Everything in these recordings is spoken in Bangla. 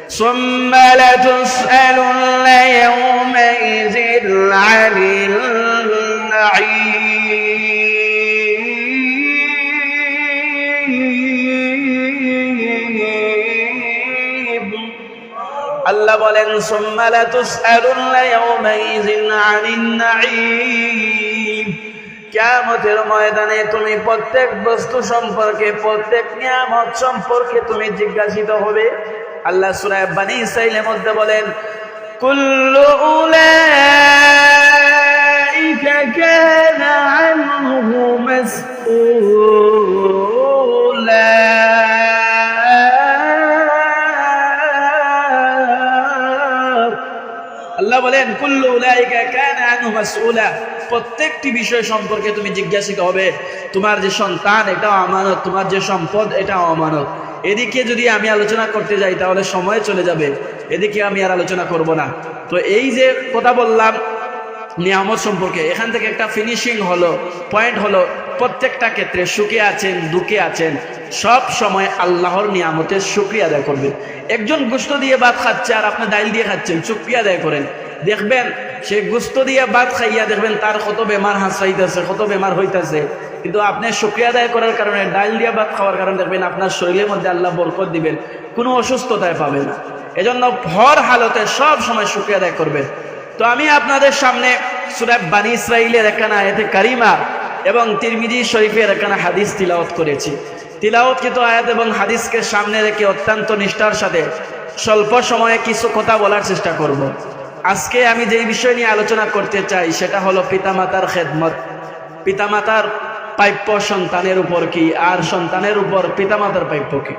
সুম্মা লাতুসআলুন্না ইয়াওমাইযিন আনিল নাঈম। আল্লাহ বলেন সুম্মা লাতুসআলুন্না ইয়াওমাইযিন আনিন নাঈম। কিয়ামতের ময়দানে তুমি প্রত্যেক বস্তু সম্পর্কে, প্রত্যেক নিয়ামত সম্পর্কে তুমি জিজ্ঞাসিত হবে। আল্লাহ সূরা বনী ইসরাঈলের মধ্যে বলেন কুল্লু উলাইকা কানা আনহু মাসউলা। আল্লাহ বলেন কুল্লু উলাইকা কানা আনহু মাসউলা, প্রত্যেকটি বিষয় সম্পর্কে তুমি জিজ্ঞাসিত হবে। তোমার যে সন্তান এটাও আমানত, তোমার যে সম্পদ এটাও আমানত। এদিকে যদি আমি আলোচনা করতে যাই তাহলে সময় চলে যাবে, এদিকে আমি আর আলোচনা করব না। তো এই যে কথা বললাম নিয়ামত সম্পর্কে, এখান থেকে একটা ফিনিশিং হলো, পয়েন্ট হলো প্রত্যেকটা ক্ষেত্রে সুখে আছেন দুঃখে আছেন সব সময় আল্লাহর নিয়ামতের শুকরিয়া আদায় করবেন। একজন গোশত দিয়ে ভাত খাচ্ছে আর আপনি ডাইল দিয়ে খাচ্ছেন, শুকরিয়া আদায় করেন। দেখবেন সে গোশত দিয়ে ভাত খাইয়া দেখবেন তার কত বেমার হাসাইতেছে, কত বেমার হইতেছে, কিন্তু আপনি শুকরিয়া আদায় করার কারণে, ডাইল দিয়ে ভাত খাওয়ার কারণে দেখবেন আপনার শরীরের মধ্যে আল্লাহ বরকত দিবেন, কোনো অসুস্থতায় পাবে না। এজন্য হর হালতে সব সময় শুকরিয়া আদায় করবেন। তো আমি আপনাদের সামনে সূরা বনী ইসরাঈলের একখানা আয়াতে কারিমা এবং তিরমিজি শরীফের একখানা হাদিস তিলাওয়াত করেছি। তিলাওয়াতকৃত আয়াত এবং হাদিসকে সামনে রেখে অত্যন্ত নিষ্ঠার সাথে স্বল্প সময়ে কিছু কথা বলার চেষ্টা করব। আজকে আমি যেই বিষয় নিয়ে আলোচনা করতে চাই সেটা হলো পিতামাতার খেদমত। পিতামাতার প্রাপ্য সন্তানের উপর কি, আর সন্তানের উপর পিতামাতার প্রাপ্য কি।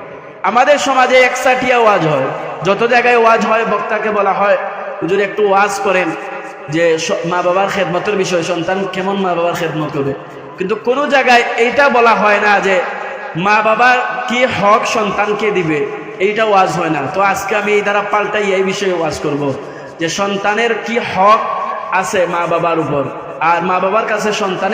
আমাদের সমাজে একসাটিয়া ওয়াজ হয়, যত জায়গায় ওয়াজ হয় বক্তাকে বলা হয় হুজুর একটু ওয়াজ করেন যে মা বাবার খেদমতের বিষয়, সন্তান কেমন মা বাবার খেদমত করবে। কিন্তু কোনো জায়গায় এইটা বলা হয় না যে মা বাবার কি হক সন্তানকে দিবে, এইটা ওয়াজ হয় না। তো আজকে আমি এই দ্বারা পাল্টাই এই বিষয়ে ওয়াজ করব যে সন্তানের কি হক আছে মা বাবার উপর, আর মা বাবার কাছে সন্তানের